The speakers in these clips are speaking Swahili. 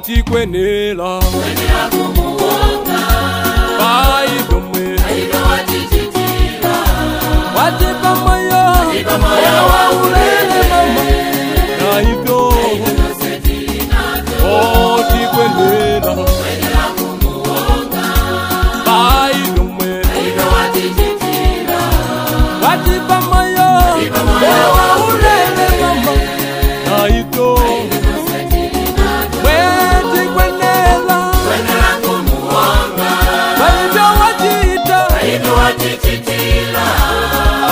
Oti kwenela kumuonga Baidome Aido watititila Watipa moyo wa ulele mama Na hivyo Oti kwenela kumuonga Baidome Aido watititila Watipa moyo wa ulele mama Na hivyo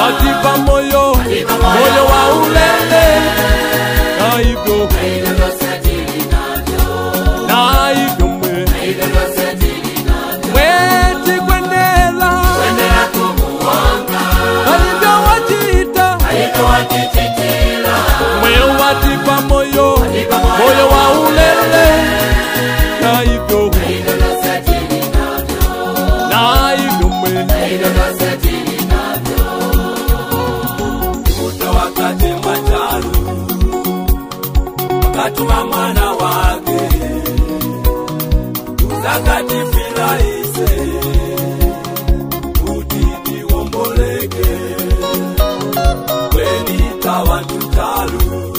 Atipa moyo wa ulele Na hivyo Na hivyo Mweti kwenela Walivyo wajita Mwe watipa moyo wa ulele Na hivyo Na hivyo wakati matalu wakatuma mwana wake uzakati filaise utini womboleke weni tawantu talu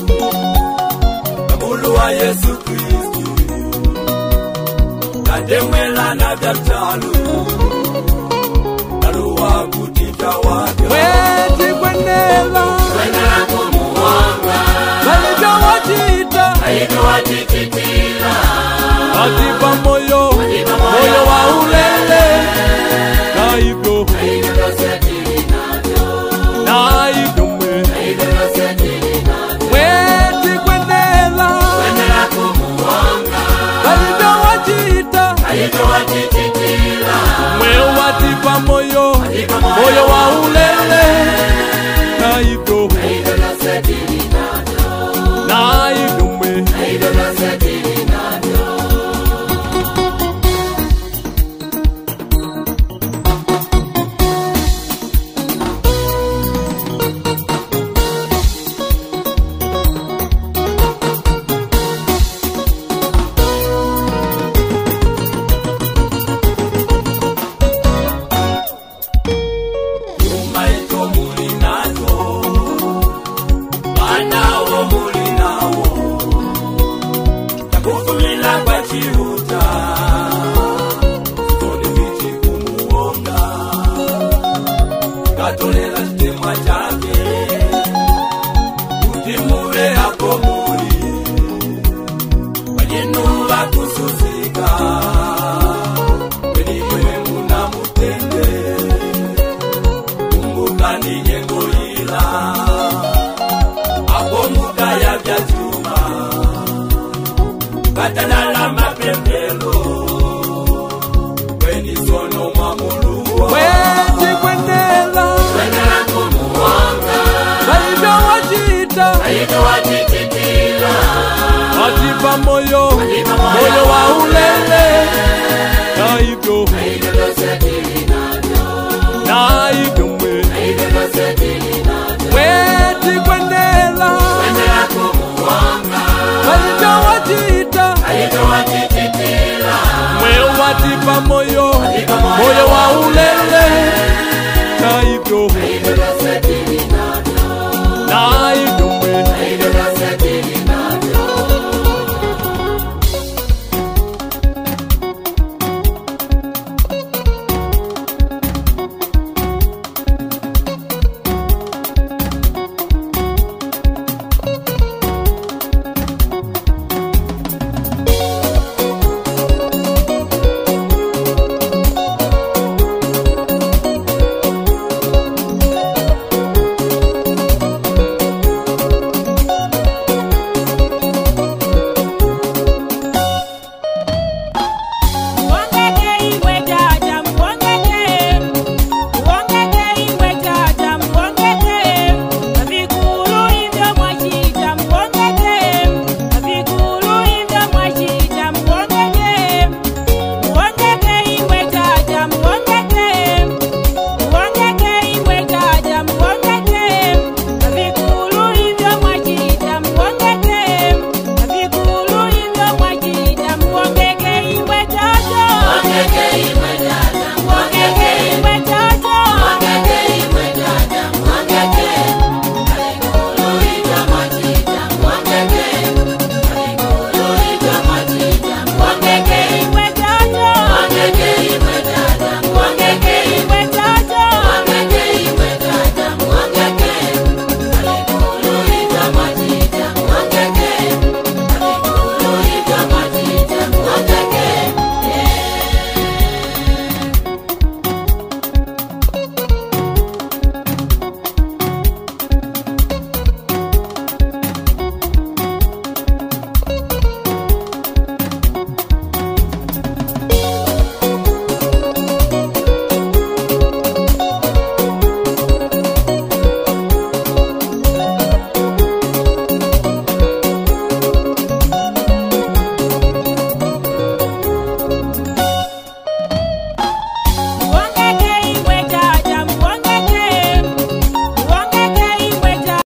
na mulu wa Yesu Kristu nademwela na vyatalu naluwa kutita wake Mweti kwenela Aido watititila Atipa moyo wa ulele Na hivyo Na hivyo Mweti kwenela Walivyo wajita Mwe watipa moyo wa ulele Na hivyo Na hivyo Katolela chitema chake utimure hapo muri wajenuva kususika kwenye muna mutende kumbuka ni nyengo ila hapo muda ya vya chuma katanala mapembelo kweni sono mamuluwa Mweti kwenela Aido watititila Atipa moyo wa ulele Na hivyo Na hivyo